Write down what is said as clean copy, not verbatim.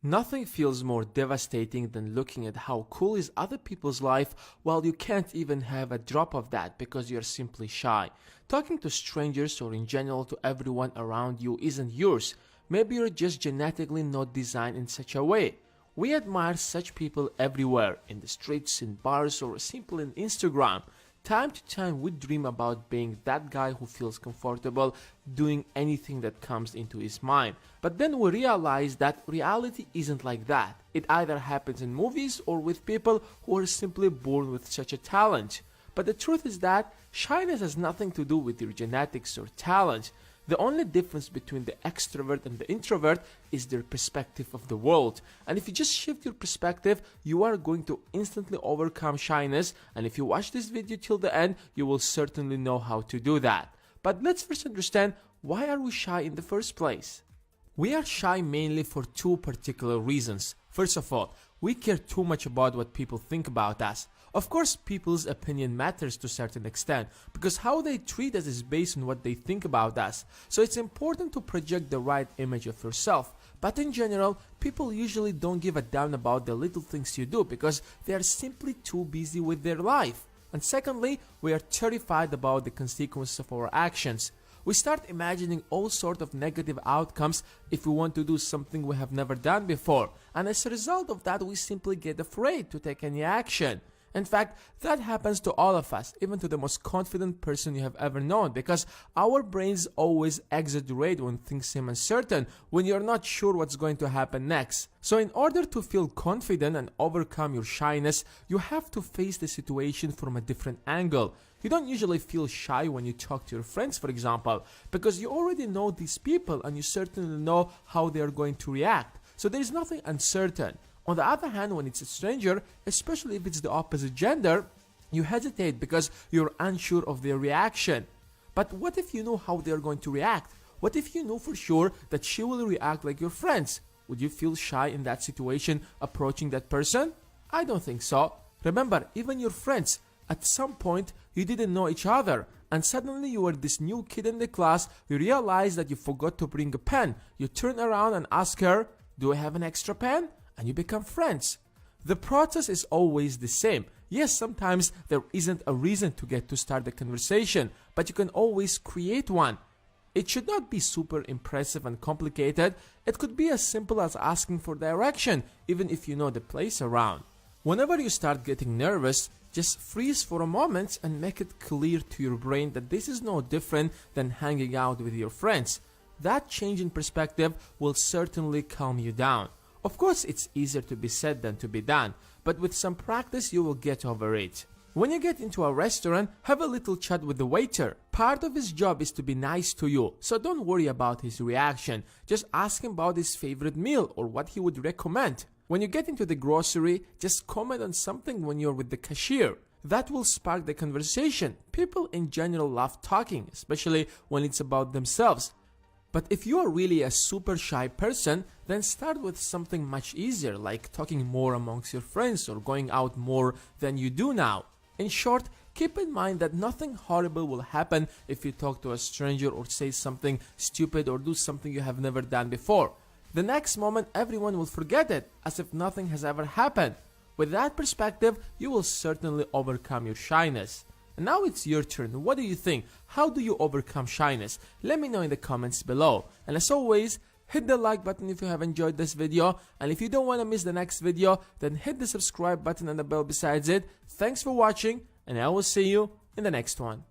Nothing feels more devastating than looking at how cool is other people's life while you can't even have a drop of that because you're simply shy. Talking to strangers or in general to everyone around you isn't yours. Maybe you're just genetically not designed in such a way. We admire such people everywhere, in the streets, in bars, or simply on Instagram. Time to time we dream about being that guy who feels comfortable doing anything that comes into his mind. But then we realize that reality isn't like that. It either happens in movies or with people who are simply born with such a talent. But the truth is that shyness has nothing to do with your genetics or talent. The only difference between the extrovert and the introvert is their perspective of the world. And if you just shift your perspective, you are going to instantly overcome shyness. And if you watch this video till the end, you will certainly know how to do that. But let's first understand, why are we shy in the first place? We are shy mainly for two particular reasons. First of all, we care too much about what people think about us. Of course, people's opinion matters to a certain extent, because how they treat us is based on what they think about us. So it's important to project the right image of yourself. But in general, people usually don't give a damn about the little things you do because they are simply too busy with their life. And secondly, we are terrified about the consequences of our actions. We start imagining all sorts of negative outcomes if we want to do something we have never done before. And as a result of that, we simply get afraid to take any action. In fact, that happens to all of us, even to the most confident person you have ever known, because our brains always exaggerate when things seem uncertain, when you're not sure what's going to happen next. So in order to feel confident and overcome your shyness, you have to face the situation from a different angle. You don't usually feel shy when you talk to your friends, for example, because you already know these people and you certainly know how they are going to react. So there is nothing uncertain. On the other hand, when it's a stranger, especially if it's the opposite gender, you hesitate because you're unsure of their reaction. But what if you know how they're going to react? What if you know for sure that she will react like your friends? Would you feel shy in that situation approaching that person? I don't think so. Remember, even your friends, at some point you didn't know each other, and suddenly you were this new kid in the class, you realize that you forgot to bring a pen. You turn around and ask her, "Do I have an extra pen?" And you become friends. The process is always the same. Yes, sometimes there isn't a reason to start the conversation, but you can always create one. It should not be super impressive and complicated. It could be as simple as asking for direction, even if you know the place around. Whenever you start getting nervous, just freeze for a moment and make it clear to your brain that this is no different than hanging out with your friends. That change in perspective will certainly calm you down. Of course, it's easier to be said than to be done, but with some practice you will get over it. When you get into a restaurant, have a little chat with the waiter. Part of his job is to be nice to you, so don't worry about his reaction. Just ask him about his favorite meal or what he would recommend. When you get into the grocery, just comment on something when you're with the cashier. That will spark the conversation. People in general love talking, especially when it's about themselves. But if you are really a super shy person, then start with something much easier, like talking more amongst your friends or going out more than you do now. In short, keep in mind that nothing horrible will happen if you talk to a stranger or say something stupid or do something you have never done before. The next moment, everyone will forget it, as if nothing has ever happened. With that perspective, you will certainly overcome your shyness. And now it's your turn. What do you think? How do you overcome shyness? Let me know in the comments below. And as always, hit the like button if you have enjoyed this video. And if you don't want to miss the next video, then hit the subscribe button and the bell besides it. Thanks for watching, and I will see you in the next one.